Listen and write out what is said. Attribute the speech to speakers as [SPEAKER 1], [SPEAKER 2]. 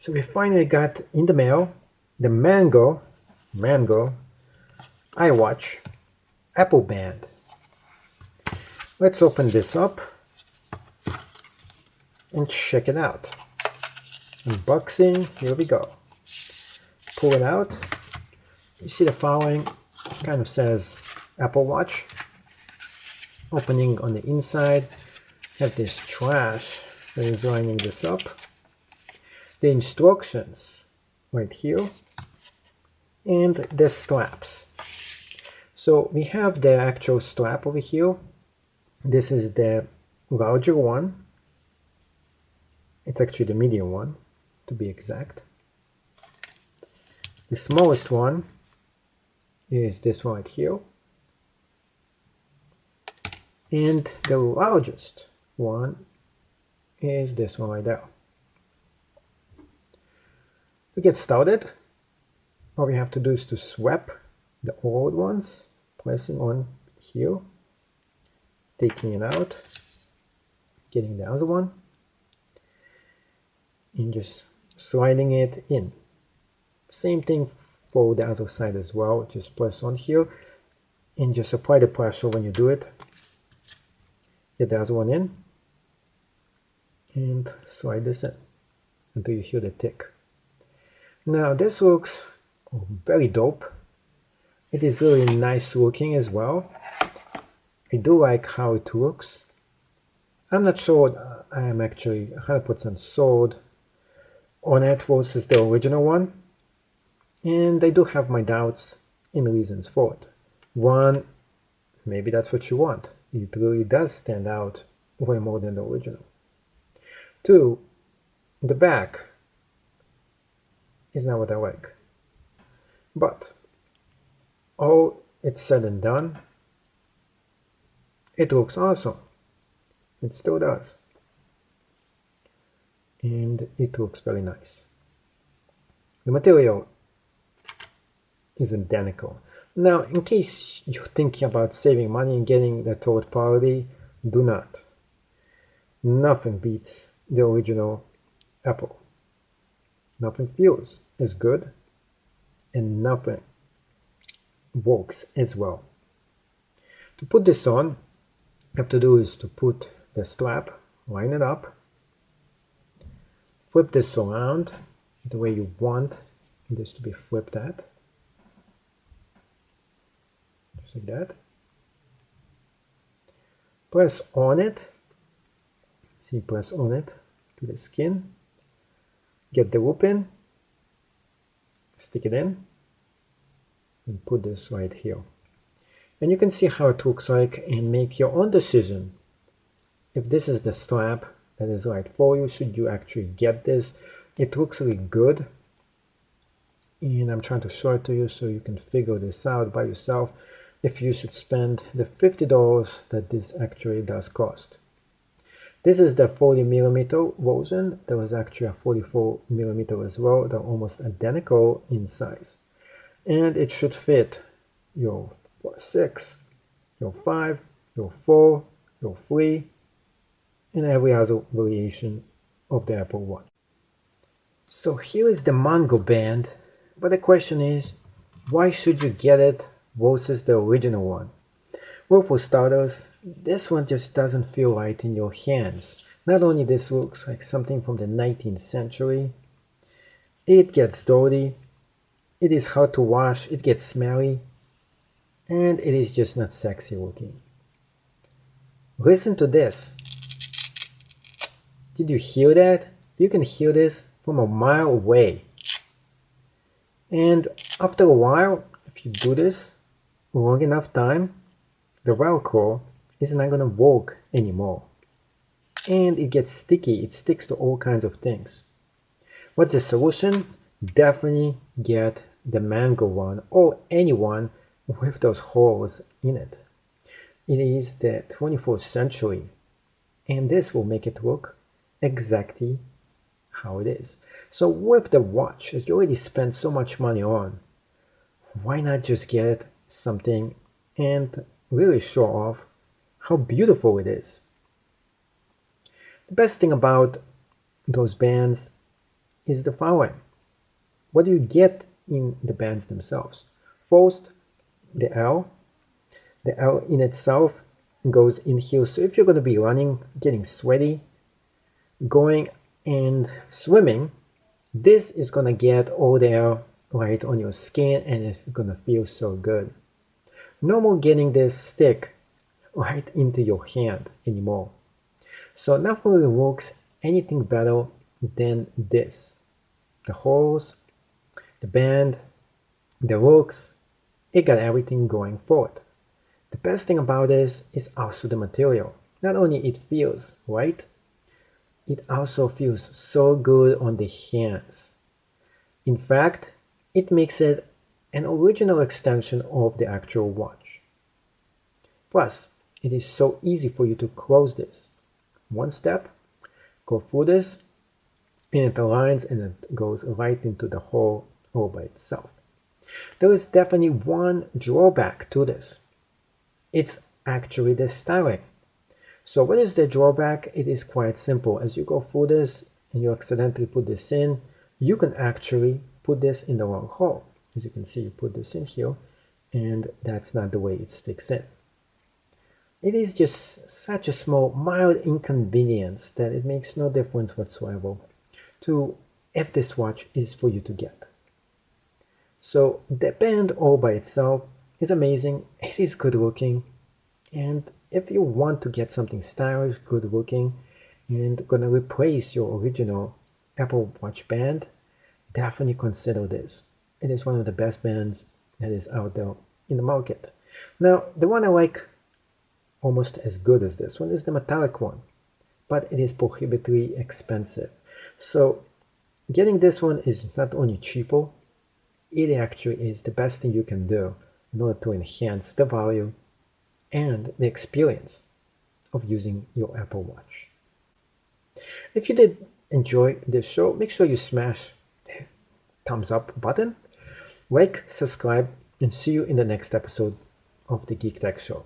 [SPEAKER 1] So we finally got in the mail the Mango iWatch Apple Band. Let's open this up and check it out. Unboxing, here we go. Pull it out. You see the following, kind of says Apple Watch. Opening on the inside, have this trash that is lining this up. The instructions right here, and the straps. So we have the actual strap over here. This is the larger one. It's actually the medium one, to be exact. The smallest one is this one right here. And the largest one is this one right there. To get started, all we have to do is to swap the old ones, pressing on here, taking it out, getting the other one, and just sliding it in. Same thing for the other side as well. Just press on here and just apply the pressure when you do it. Get the other one in and slide this in until you hear the tick. Now this looks very dope. It is really nice looking as well. I do like how it looks. I'm not sure I am actually 100% sold on it versus the original one. And I do have my doubts and reasons for it. One, maybe that's what you want. It really does stand out way more than the original. Two, the back is not what I like. But all it's said and done, it looks awesome. It still does. And it looks very nice. The material is identical. Now, in case you're thinking about saving money and getting the third party, do not. Nothing beats the original Apple. Nothing feels as good, and nothing works as well. To put this on, you have to do is to put the strap, line it up, flip this around the way you want this to be flipped at. Just like that. Press on it. See, press on it to the skin. Get the loop in. Stick it in. And put this right here. And you can see how it looks like and make your own decision. If this is the strap that is right for you, should you actually get this? It looks really good. And I'm trying to show it to you so you can figure this out by yourself. If you should spend the $50 that this actually does cost. This is the 40mm version. There was actually a 44mm as well. They're almost identical in size. And it should fit your 6, your 5, your 4, your 3, and every other variation of the Apple Watch. So here is the Mango Band, but the question is, why should you get it versus the original one? Well, for starters, this one just doesn't feel right in your hands. Not only this looks like something from the 19th century, it gets dirty, it is hard to wash, it gets smelly, and it is just not sexy looking. Listen to this. Did you hear that? You can hear this from a mile away. And after a while, if you do this long enough time, the Velcro is not going to work anymore. And it gets sticky, it sticks to all kinds of things. What's the solution? Definitely get the Mango one or any one with those holes in it. It is the 21st century and this will make it look exactly how it is. So with the watch that you already spent so much money on, why not just get something and really show off how beautiful it is? The best thing about those bands is the following. What do you get in the bands themselves? First, the L. The L in itself goes in here. So if you're going to be running, getting sweaty, going and swimming, this is going to get all the air right on your skin and it's going to feel so good. No more getting this stick right into your hand anymore. So nothing really works anything better than this. The holes, the band, the hooks, it got everything going for it. The best thing about this is also the material. Not only it feels right, it also feels so good on the hands. In fact, it makes it an original extension of the actual watch. Plus, it is so easy for you to close this. One step, go through this, and it aligns and it goes right into the hole all by itself. There is definitely one drawback to this. It's actually the styling. So what is the drawback? It is quite simple. As you go through this and you accidentally put this in, you can actually put this in the wrong hole. As you can see, you put this in here and that's not the way it sticks in. It is just such a small, mild inconvenience that it makes no difference whatsoever to if this watch is for you to get. So the band all by itself is amazing, it is good looking, and if you want to get something stylish, good looking, and gonna replace your original Apple Watch band, definitely consider this. It is one of the best bands that is out there in the market. Now, the one I like almost as good as this one is the metallic one, but it is prohibitively expensive. So getting this one is not only cheaper, it actually is the best thing you can do in order to enhance the value and the experience of using your Apple Watch. If you did enjoy this show, make sure you smash the thumbs up button, like, subscribe, and see you in the next episode of the Geek Tech Show.